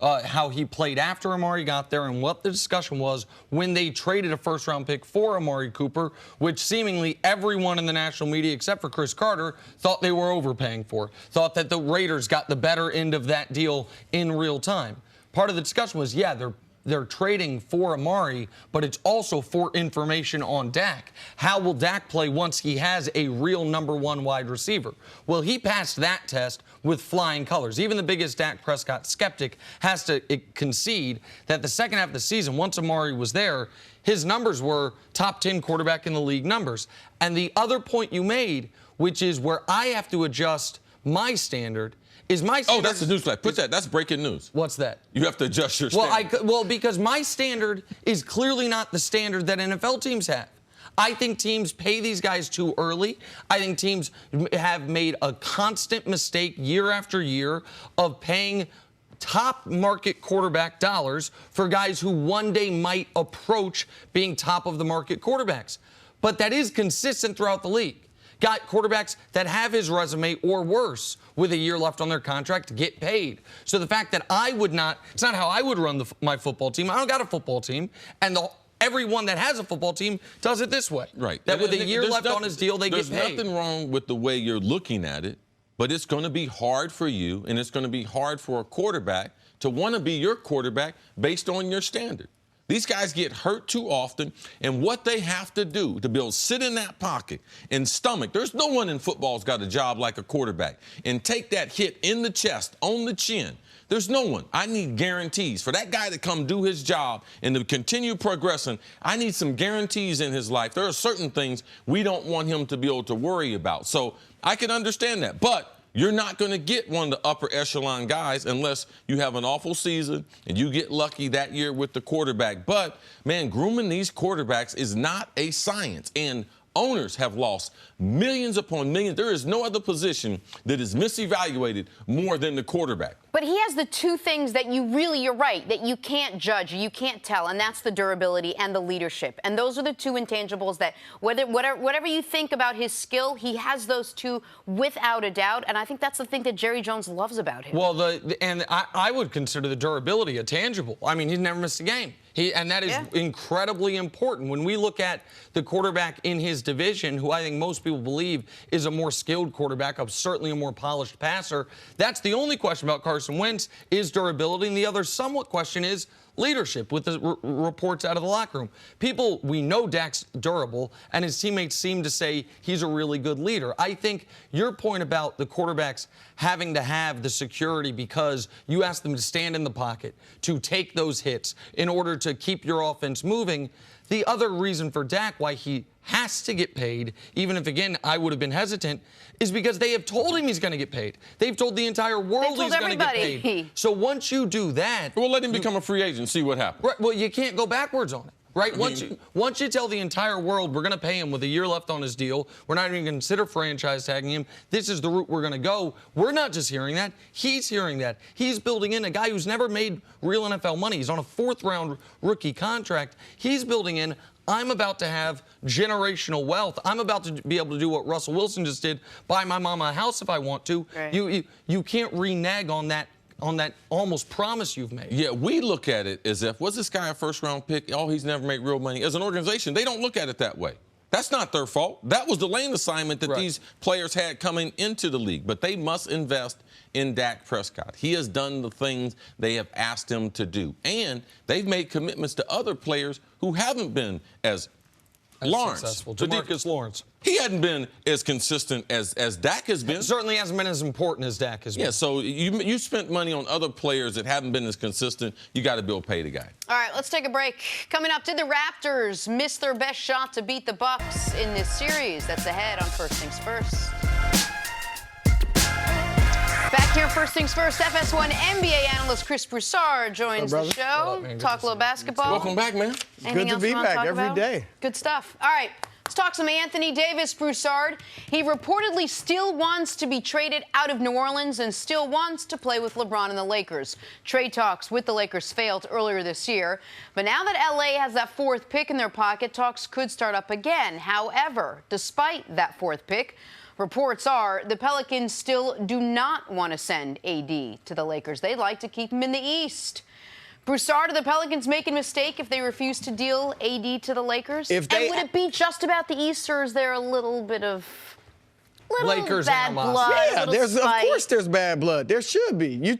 how he played after Amari got there and what the discussion was when they traded a first-round pick for Amari Cooper, which seemingly everyone in the national media except for Chris Carter thought they were overpaying for, thought that the Raiders got the better end of that deal in real time. Part of the discussion was, yeah, they're trading for Amari, but it's also for information on Dak. How will Dak play once he has a real #1 wide receiver? Well, he passed that test with flying colors. Even the biggest Dak Prescott skeptic has to concede that the second half of the season, once Amari was there, his numbers were top 10 quarterback in the league numbers. And the other point you made which is where I have to adjust my standard. Is my standard? Oh, that's the newsflash. Put that. That's breaking news. What's that? You have to adjust your standard. Well, because my standard is clearly not the standard that NFL teams have. I think teams pay these guys too early. I think teams have made a constant mistake year after year of paying top market quarterback dollars for guys who one day might approach being top of the market quarterbacks. But that is consistent throughout the league. Got quarterbacks that have his resume or worse with a year left on their contract get paid. So the fact that I would not, it's not how I would run my football team. I don't got a football team. And everyone that has a football team does it this way. Right. That with a year left on his deal, they get paid. There's nothing wrong with the way you're looking at it, but it's going to be hard for you, and it's going to be hard for a quarterback to want to be your quarterback based on your standard. These guys get hurt too often, and what they have to do to be able to sit in that pocket and stomach, there's no one in football's got a job like a quarterback, and take that hit in the chest, on the chin. There's no one. I need guarantees. For that guy to come do his job and to continue progressing, I need some guarantees in his life. There are certain things we don't want him to be able to worry about. So I can understand that. But you're not going to get one of the upper echelon guys unless you have an awful season and you get lucky that year with the quarterback. But, man, grooming these quarterbacks is not a science. And owners have lost millions upon millions. There is no other position that is misevaluated more than the quarterback. But he has the two things that you're right, that you can't judge, you can't tell, and that's the durability and the leadership. And those are the two intangibles that, whatever you think about his skill, he has those two without a doubt. And I think that's the thing that Jerry Jones loves about him. Well, I would consider the durability a tangible. I mean, he's never missed a game. And that is incredibly important. When we look at the quarterback in his division, who I think most people believe is a more skilled quarterback, certainly a more polished passer, that's the only question about Carson Wentz is durability. And the other somewhat question is leadership with the reports out of the locker room. We know Dak's durable, and his teammates seem to say he's a really good leader. I think your point about the quarterbacks having to have the security because you ask them to stand in the pocket, to take those hits in order to keep your offense moving. The other reason for Dak why he has to get paid, even if, again, I would have been hesitant, is because they have told him he's going to get paid. They've told the entire world he's going to get paid. So once you do that... We'll let him become a free agent and see what happens. Right, well, you can't go backwards on it. Right? Once you tell the entire world we're going to pay him with a year left on his deal, we're not even going to consider franchise tagging him, this is the route we're going to go, we're not just hearing that, he's hearing that. He's building in a guy who's never made real NFL money. He's on a fourth-round rookie contract. He's building in, I'm about to have generational wealth. I'm about to be able to do what Russell Wilson just did, buy my mama a house if I want to. Right. You can't renege on that almost promise you've made. Yeah, we look at it as if, was this guy a first-round pick? Oh, he's never made real money. As an organization, they don't look at it that way. That's not their fault. That was the lane assignment that these players had coming into the league. But they must invest in Dak Prescott. He has done the things they have asked him to do. And they've made commitments to other players who haven't been as Lawrence. Successful. DeMarcus Lawrence. He hadn't been as consistent as Dak has been. Certainly hasn't been as important as Dak has been. Yeah, so you spent money on other players that haven't been as consistent. You got to be able to pay the guy. All right, let's take a break. Coming up, did the Raptors miss their best shot to beat the Bucks in this series? That's ahead on First Things First. Back here, First Things First, FS1 NBA analyst Cris Broussard joins the show. Talk a little basketball. Welcome back, man. Anything Good to be back every day. Good stuff. All right, let's talk some Anthony Davis, Broussard. He reportedly still wants to be traded out of New Orleans and still wants to play with LeBron and the Lakers. Trade talks with the Lakers failed earlier this year. But now that LA has that fourth pick in their pocket, talks could start up again. However, despite that fourth pick, reports are the Pelicans still do not want to send AD to the Lakers. They'd like to keep him in the East. Broussard, are the Pelicans making a mistake if they refuse to deal AD to the Lakers? And would it be just about the East, or is there a little bit of Lakers bad blood? Yeah, of course there's bad blood. There should be. You're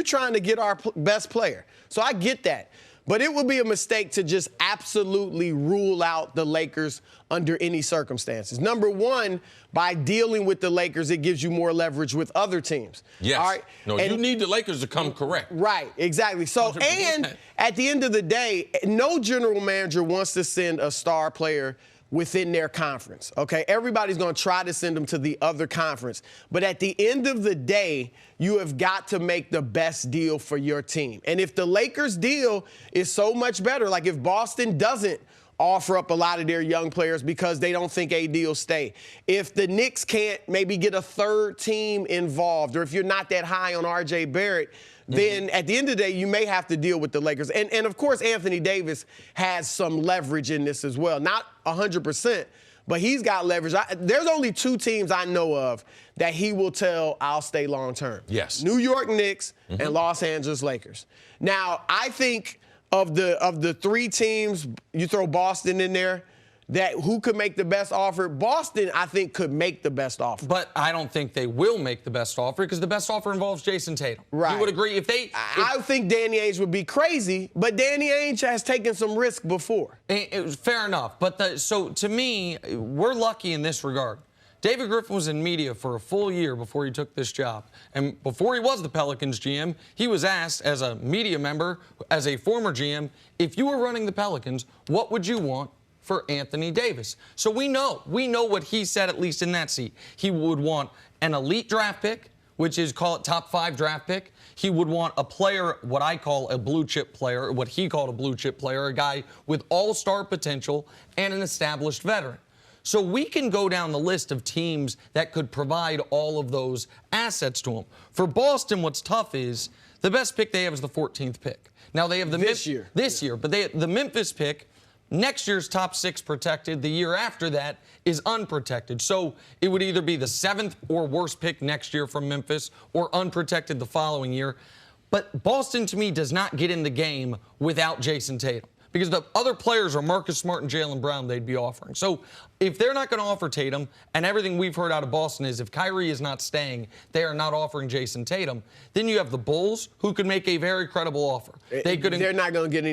trying to get our best player. So I get that. But it would be a mistake to just absolutely rule out the Lakers under any circumstances. Number one, by dealing with the Lakers, it gives you more leverage with other teams. Yes. All right? No, you need the Lakers to come correct. Right, exactly. So, 100%. And at the end of the day, no general manager wants to send a star player within their conference, okay? Everybody's going to try to send them to the other conference. But at the end of the day, you have got to make the best deal for your team. And if the Lakers deal is so much better, like if Boston doesn't offer up a lot of their young players because they don't think AD will stay, if the Knicks can't maybe get a third team involved, or if you're not that high on RJ Barrett, then at the end of the day, you may have to deal with the Lakers. And of course, Anthony Davis has some leverage in this as well. Not 100%, but he's got leverage. There's only 2 teams I know of that he will tell I'll stay long term. Yes. New York Knicks and Los Angeles Lakers. Now, I think of the 3 teams, you throw Boston in there, that who could make the best offer? Boston, I think, could make the best offer. But I don't think they will make the best offer because the best offer involves Jason Tatum. Right. You would agree I think Danny Ainge would be crazy, but Danny Ainge has taken some risk before. It was fair enough. But so to me, we're lucky in this regard. David Griffin was in media for a full year before he took this job. And before he was the Pelicans GM, he was asked as a media member, as a former GM, if you were running the Pelicans, what would you want for Anthony Davis? So we know what he said, at least in that seat. He would want an elite draft pick, which is, call it, top 5 draft pick. He would want a player, what I call a blue chip player, what he called a blue chip player, a guy with all-star potential and an established veteran. So we can go down the list of teams that could provide all of those assets to him. For Boston, what's tough is the best pick they have is the 14th pick. Now they have the this year, but the Memphis pick. Next year's top 6 protected. The year after that is unprotected. So it would either be the 7th or worst pick next year from Memphis or unprotected the following year. But Boston, to me, does not get in the game without Jason Tatum because the other players are Marcus Smart and Jaylen Brown they'd be offering. So if they're not going to offer Tatum, and everything we've heard out of Boston is if Kyrie is not staying, they are not offering Jason Tatum, then you have the Bulls, who could make a very credible offer. They're not going to get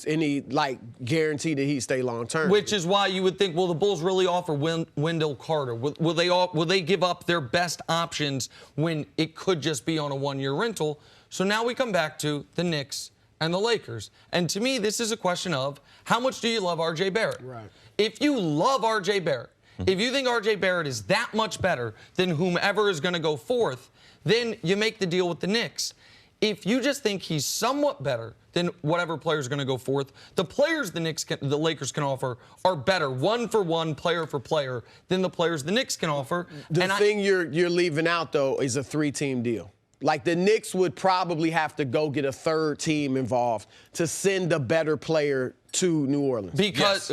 any like guarantee that he stay long term. Which is why you would think, well, the Bulls really offer Wendell Carter. Will they give up their best options when it could just be on a 1-year rental? So now we come back to the Knicks and the Lakers. And to me, this is a question of how much do you love RJ Barrett? Right. If you love RJ Barrett, if you think RJ Barrett is that much better than whomever is going to go 4th, then you make the deal with the Knicks. If you just think he's somewhat better than whatever player is going to go 4th, the players the Lakers can offer are better, 1-for-1, player for player, than the players the Knicks can offer. The thing you're leaving out, though, is a 3-team deal. Like the Knicks would probably have to go get a 3rd team involved to send a better player to New Orleans. Because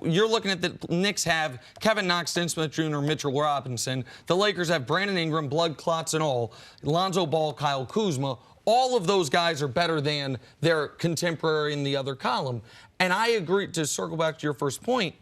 you're looking at the Knicks have Kevin Knox, Dennis Smith Jr., Mitchell Robinson. The Lakers have Brandon Ingram, blood clots and all, Lonzo Ball, Kyle Kuzma. All of those guys are better than their contemporary in the other column. And I agree, to circle back to your first point,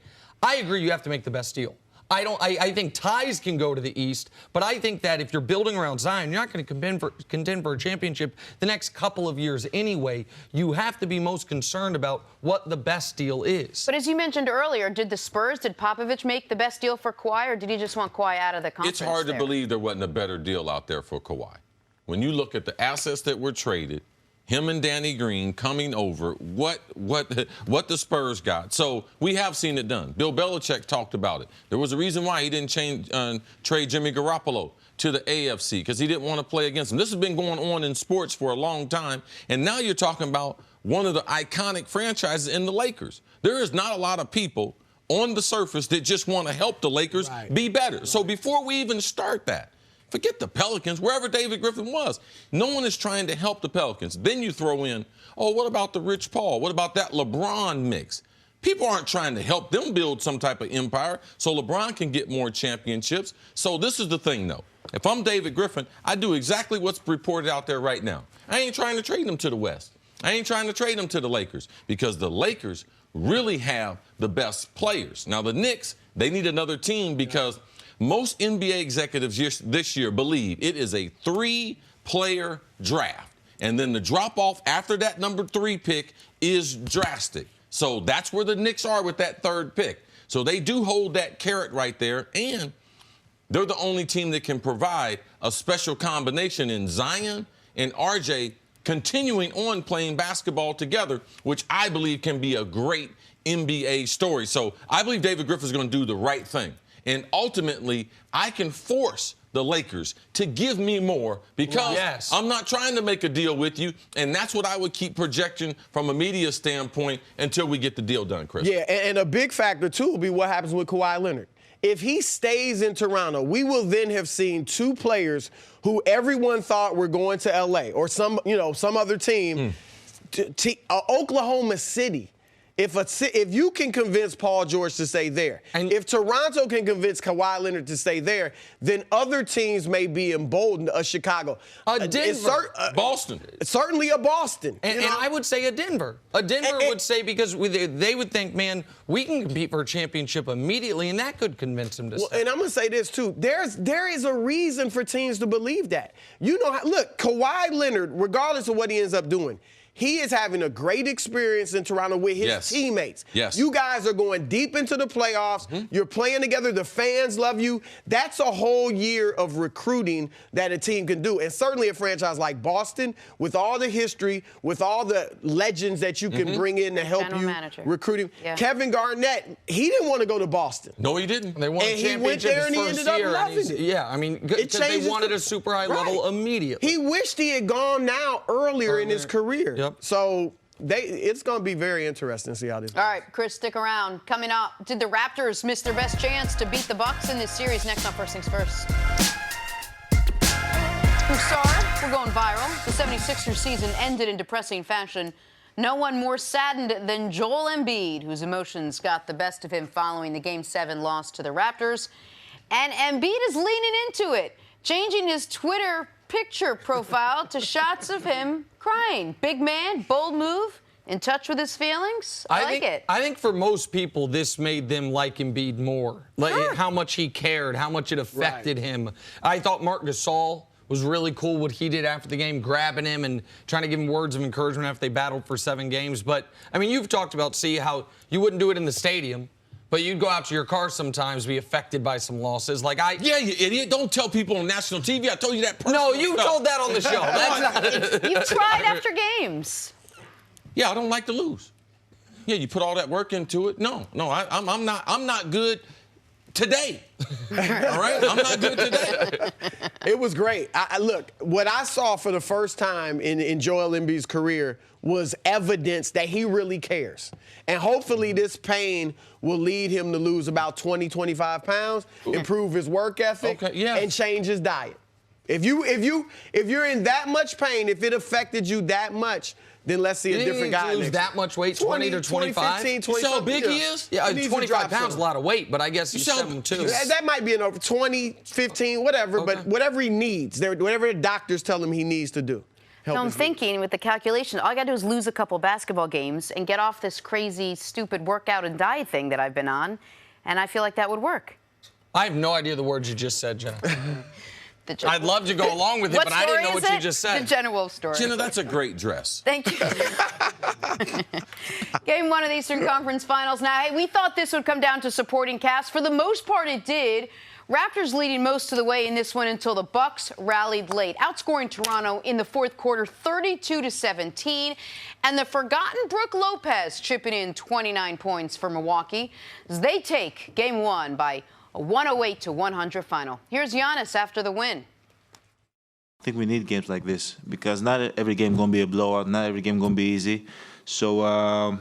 I agree you have to make the best deal. I think ties can go to the East, but I think that if you're building around Zion, you're not going to contend for a championship the next couple of years anyway. You have to be most concerned about what the best deal is. But as you mentioned earlier, did Popovich make the best deal for Kawhi, or did he just want Kawhi out of the conference? It's hard to believe there wasn't a better deal out there for Kawhi. When you look at the assets that were traded, him and Danny Green coming over, what the Spurs got. So we have seen it done. Bill Belichick talked about it. There was a reason why he didn't trade Jimmy Garoppolo to the AFC, because he didn't want to play against him. This has been going on in sports for a long time, and now you're talking about one of the iconic franchises in the Lakers. There is not a lot of people on the surface that just want to help the Lakers be better. Right. So before we even start that, forget the Pelicans, wherever David Griffin was. No one is trying to help the Pelicans. Then you throw in, oh, what about the Rich Paul? What about that LeBron mix? People aren't trying to help them build some type of empire so LeBron can get more championships. So this is the thing, though. If I'm David Griffin, I do exactly what's reported out there right now. I ain't trying to trade them to the West. I ain't trying to trade them to the Lakers because the Lakers really have the best players. Now, the Knicks, they need another team because most NBA executives this year believe it is a 3-player draft. And then the drop-off after that number 3 pick is drastic. So that's where the Knicks are with that 3rd pick. So they do hold that carrot right there. And they're the only team that can provide a special combination in Zion and RJ continuing on playing basketball together, which I believe can be a great NBA story. So I believe David Griffin's going to do the right thing. And ultimately, I can force the Lakers to give me more because I'm not trying to make a deal with you, and that's what I would keep projecting from a media standpoint until we get the deal done, Chris. Yeah, and a big factor, too, will be what happens with Kawhi Leonard. If he stays in Toronto, we will then have seen two players who everyone thought were going to L.A. or some other team, Oklahoma City. If you can convince Paul George to stay there, and if Toronto can convince Kawhi Leonard to stay there, then other teams may be emboldened. Chicago, Denver, Boston, certainly a Boston, and I would say a Denver. A Denver would say because they would think, man, we can compete for a championship immediately, and that could convince them to stay. And I'm gonna say this too: there is a reason for teams to believe that. Look, Kawhi Leonard, regardless of what he ends up doing, he is having a great experience in Toronto with his teammates. Yes. You guys are going deep into the playoffs. You're playing together. The fans love you. That's a whole year of recruiting that a team can do. And certainly a franchise like Boston, with all the history, with all the legends that you can bring in to help you recruit him. Yeah. Kevin Garnett, he didn't want to go to Boston. No, he didn't. They won a championship he went there and he his ended first up year. loving it. Yeah, I mean, because they wanted a super high level immediately. He wished he had gone now earlier in his career. Yep. So it's going to be very interesting to see how this goes. All right, Chris, stick around. Coming up, did the Raptors miss their best chance to beat the Bucks in this series? Next on First Things First. Broussard, we're going viral. The 76ers season ended in depressing fashion. No one more saddened than Joel Embiid, whose emotions got the best of him following the Game 7 loss to the Raptors. And Embiid is leaning into it, changing his Twitter picture profile to shots of him crying. Big man, bold move, in touch with his feelings. I like it. I think for most people, this made them like Embiid more. Like how much he cared, how much it affected him. I thought Marc Gasol was really cool what he did after the game, grabbing him and trying to give him words of encouragement after they battled for 7 games. But, I mean, you've talked about, how you wouldn't do it in the stadium. But you'd go out to your car sometimes, be affected by some losses. Yeah, you idiot. Don't tell people on national TV. I told you that personal No, you told that on the show. That's not You've tried after games. Yeah, I don't like to lose. Yeah, you put all that work into it. No, I'm not good today. All right? I'm not good today. It was great. Look, what I saw for the first time in Joel Embiid's career was evidence that he really cares. And hopefully this pain will lead him to lose about 20, 25 pounds, improve his work ethic, and change his diet. If you're in that much pain, if it affected you that much, then let's see a different guy. Lose that much weight, 20 to 25? 15, 20, you see how big he is? Yeah, 25 pounds is a lot of weight, but I guess he's 7'2". That might be enough, 20, 15, whatever, but whatever he needs, whatever the doctors tell him he needs to do. So I'm thinking with the calculation, all I got to do is lose a couple basketball games and get off this crazy, stupid workout and diet thing that I've been on, and I feel like that would work. I have no idea the words you just said, Jenna. I'd love to go along with it, but I didn't know what you just said. The Jenna Wolfe story. Jenna, that's a great dress. Thank you. Game 1 of the Eastern Conference Finals. Now, hey, we thought this would come down to supporting cast. For the most part, it did. Raptors leading most of the way in this one until the Bucks rallied late, outscoring Toronto in the fourth quarter 32-17. And the forgotten Brook Lopez chipping in 29 points for Milwaukee as they take Game 1 by a 108-100 final. Here's Giannis after the win. I think we need games like this because not every game going to be a blowout. Not every game going to be easy. So,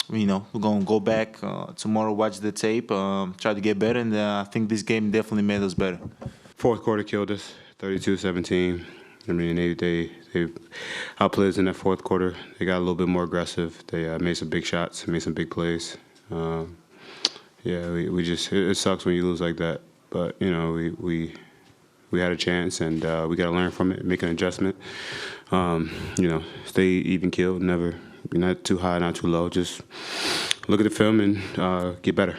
we're going to go back tomorrow, watch the tape, try to get better, and I think this game definitely made us better. Fourth quarter killed us, 32-17. I memean, they outplayed us in that fourth quarter. They got a little bit more aggressive. They made some big shots, made some big plays. We just it sucks when you lose like that. But we had a chance, and we got to learn from it, make an adjustment. Stay even keeled, never. Not too high, not too low. Just look at the film and get better.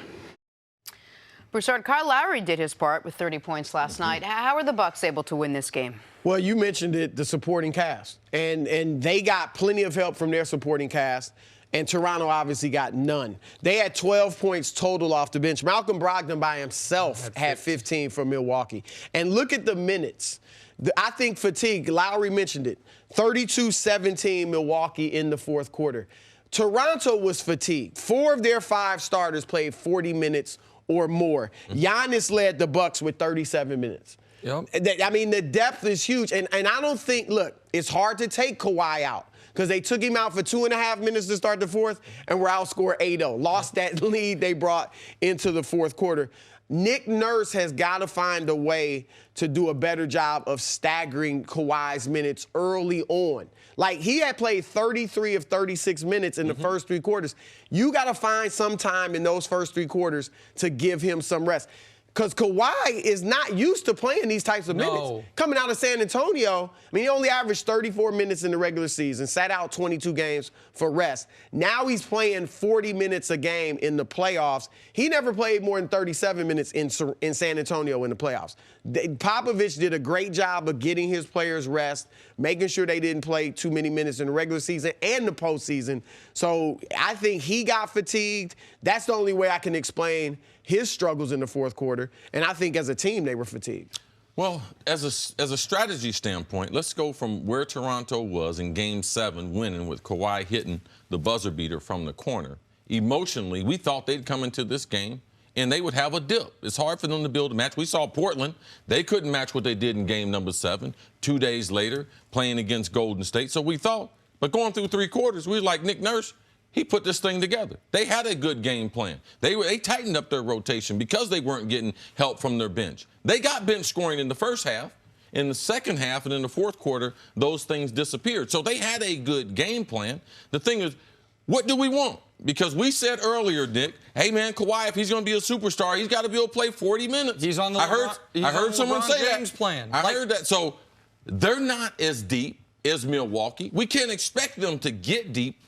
Broussard, Kyle Lowry did his part with 30 points last night. How are the Bucks able to win this game? Well, you mentioned it, the supporting cast. And they got plenty of help from their supporting cast. And Toronto obviously got none. They had 12 points total off the bench. Malcolm Brogdon by himself had 15 for Milwaukee. And look at the minutes I think fatigue, Lowry mentioned it, 32-17 Milwaukee in the fourth quarter. Toronto was fatigued. 4 of their 5 starters played 40 minutes or more. Giannis led the Bucks with 37 minutes. Yep. I mean, the depth is huge. And I don't think, look, it's hard to take Kawhi out because they took him out for 2.5 minutes to start the fourth and were outscored 8-0. Lost that lead they brought into the fourth quarter. Nick Nurse has got to find a way to do a better job of staggering Kawhi's minutes early on. Like, he had played 33 of 36 minutes in the first 3 quarters. You got to find some time in those first 3 quarters to give him some rest. Because Kawhi is not used to playing these types of minutes. Coming out of San Antonio, I mean, he only averaged 34 minutes in the regular season, sat out 22 games for rest. Now he's playing 40 minutes a game in the playoffs. He never played more than 37 minutes in San Antonio in the playoffs. Popovich did a great job of getting his players rest, making sure they didn't play too many minutes in the regular season and the postseason. So I think he got fatigued. That's the only way I can explain his struggles in the fourth quarter, and I think as a team they were fatigued. Well, as a strategy standpoint, let's go from where Toronto was in Game 7 winning with Kawhi hitting the buzzer beater from the corner. Emotionally, we thought they'd come into this game and they would have a dip. It's hard for them to build a match. We saw Portland. They couldn't match what they did in Game number 7. 2 days later, playing against Golden State. So we thought, but going through 3 quarters, we were like Nick Nurse, he put this thing together. They had a good game plan. They tightened up their rotation because they weren't getting help from their bench. They got bench scoring in the first half. In the second half and in the fourth quarter, those things disappeared. So they had a good game plan. The thing is, what do we want? Because we said earlier, Nick, hey, man, Kawhi, if he's going to be a superstar, he's got to be able to play 40 minutes. He's on the I heard someone say James that. Plan. I heard that. So they're not as deep as Milwaukee. We can't expect them to get deep.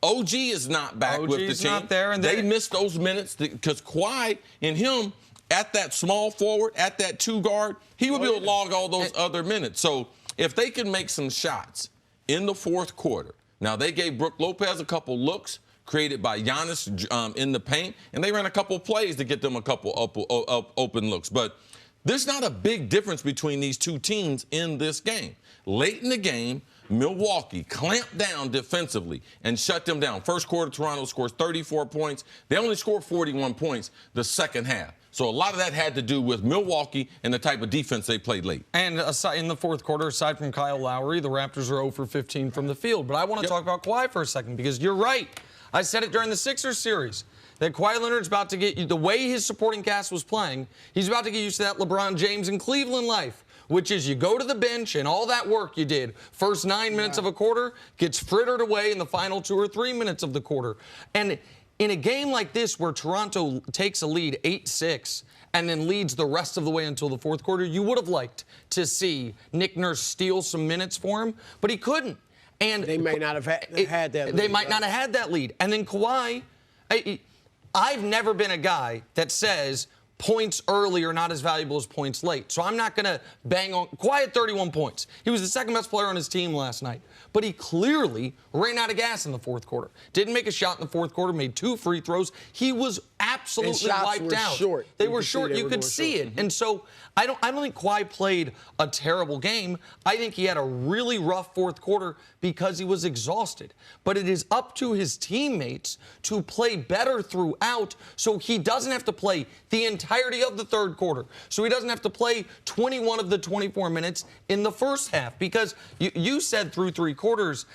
OG is not back with the team. Not there, and they missed those minutes because Kawhi and him at that small forward, at that 2 guard, he would be able to log all those other minutes. So if they can make some shots in the fourth quarter, now they gave Brook Lopez a couple looks created by Giannis in the paint, and they ran a couple plays to get them a couple open looks. But there's not a big difference between these 2 teams in this game. Late in the game, Milwaukee clamped down defensively and shut them down. First quarter, Toronto scores 34 points. They only scored 41 points the second half. So a lot of that had to do with Milwaukee and the type of defense they played late. And in the fourth quarter, aside from Kyle Lowry, the Raptors are 0 for 15 from the field. But I want to talk about Kawhi for a second because you're right. I said it during the Sixers series that Kawhi Leonard's about to get, the way his supporting cast was playing, he's about to get used to that LeBron James in Cleveland life, which is you go to the bench and all that work you did, first 9 minutes of a quarter, gets frittered away in the final 2 or 3 minutes of the quarter. And in a game like this where Toronto takes a lead 8-6 and then leads the rest of the way until the fourth quarter, you would have liked to see Nick Nurse steal some minutes for him, but he couldn't. And they may not have had that lead. They might not have had that lead. And then Kawhi, I've never been a guy that says points early are not as valuable as points late. So I'm not going to bang on. Kawhi had 31 points. He was the second best player on his team last night. But he clearly ran out of gas in the fourth quarter. Didn't make a shot in the fourth quarter, made 2 free throws. He was absolutely wiped out. Short. They were short. You could see it. And so I don't think Kawhi played a terrible game. I think he had a really rough fourth quarter because he was exhausted. But it is up to his teammates to play better throughout so he doesn't have to play the entirety of the third quarter. So he doesn't have to play 21 of the 24 minutes in the first half. Because you said through 3 quarters,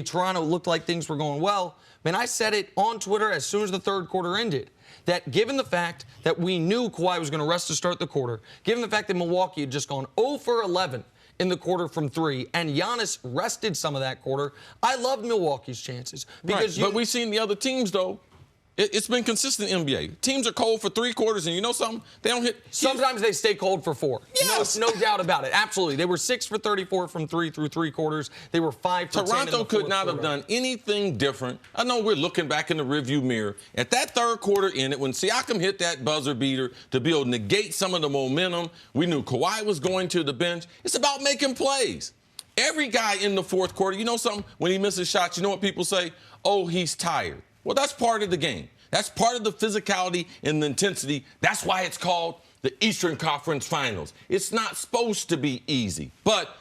Toronto looked like things were going well. Man, I said it on Twitter as soon as the third quarter ended, that given the fact that we knew Kawhi was going to rest to start the quarter, given the fact that Milwaukee had just gone 0 for 11 in the quarter from 3, and Giannis rested some of that quarter, I loved Milwaukee's chances. Because but we've seen the other teams, though. It's been consistent in the NBA. Teams are cold for 3 quarters, and you know something? They don't hit. Sometimes they stay cold for 4. Yes. No doubt about it. Absolutely. They were 6 for 34 from 3 through 3 quarters. They were 5 for 10 in the Toronto could not have done anything different. I know we're looking back in the rearview mirror. At that third quarter in it, when Siakam hit that buzzer beater to be able to negate some of the momentum, we knew Kawhi was going to the bench. It's about making plays. Every guy in the fourth quarter, you know something? When he misses shots, you know what people say? Oh, he's tired. Well, that's part of the game. That's part of the physicality and the intensity. That's why it's called the Eastern Conference Finals. It's not supposed to be easy. But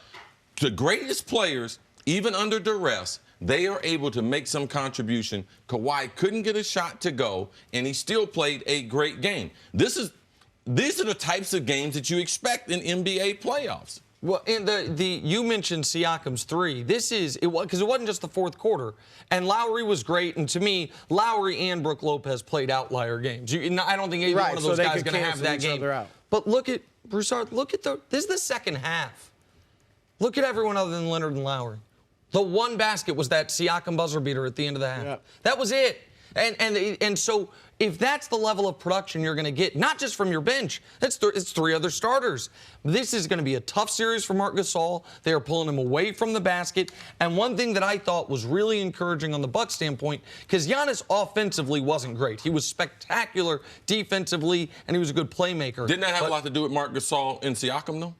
the greatest players, even under duress, they are able to make some contribution. Kawhi couldn't get a shot to go, and he still played a great game. These are the types of games that you expect in NBA playoffs. Well, and you mentioned Siakam's three. Because it wasn't just the fourth quarter. And Lowry was great. And to me, Lowry and Brook Lopez played outlier games. I don't think either one of those guys is going to have that game. But look at Broussard. This is the second half. Look at everyone other than Leonard and Lowry. The one basket was that Siakam buzzer beater at the end of the half. Yeah. That was it. And so if that's the level of production you're going to get, not just from your bench, it's three other starters. This is going to be a tough series for Marc Gasol. They are pulling him away from the basket. And one thing that I thought was really encouraging on the Bucks standpoint, because Giannis offensively wasn't great. He was spectacular defensively, and he was a good playmaker. Didn't that have a lot to do with Marc Gasol and Siakam, though?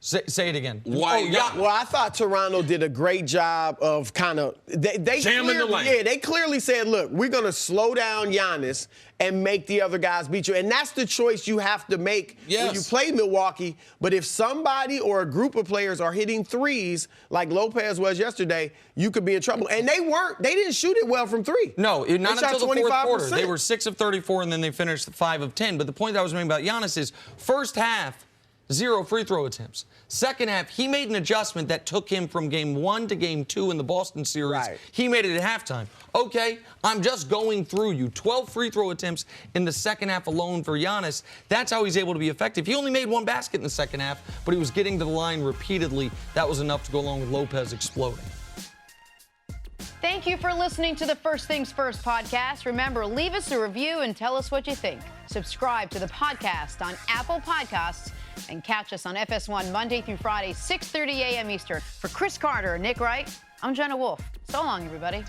Say it again. Why? Well, I thought Toronto did a great job of kind of jamming the lane. Yeah, they clearly said, look, we're going to slow down Giannis and make the other guys beat you. And that's the choice you have to make when you play Milwaukee. But if somebody or a group of players are hitting threes like Lopez was yesterday, you could be in trouble. And they didn't shoot it well from three. No, not until the fourth quarter. 25%. They were 6 of 34, and then they finished 5 of 10. But the point that I was making about Giannis is first half, 0 free throw attempts. Second half, he made an adjustment that took him from game 1 to game 2 in the Boston series. Right. He made it at halftime. Okay, I'm just going through you. 12 free throw attempts in the second half alone for Giannis. That's how he's able to be effective. He only made 1 basket in the second half, but he was getting to the line repeatedly. That was enough to go along with Lopez exploding. Thank you for listening to the First Things First podcast. Remember, leave us a review and tell us what you think. Subscribe to the podcast on Apple Podcasts and catch us on FS1 Monday through Friday, 6:30 a.m. Eastern. For Cris Carter and Nick Wright, I'm Jenna Wolfe. So long, everybody.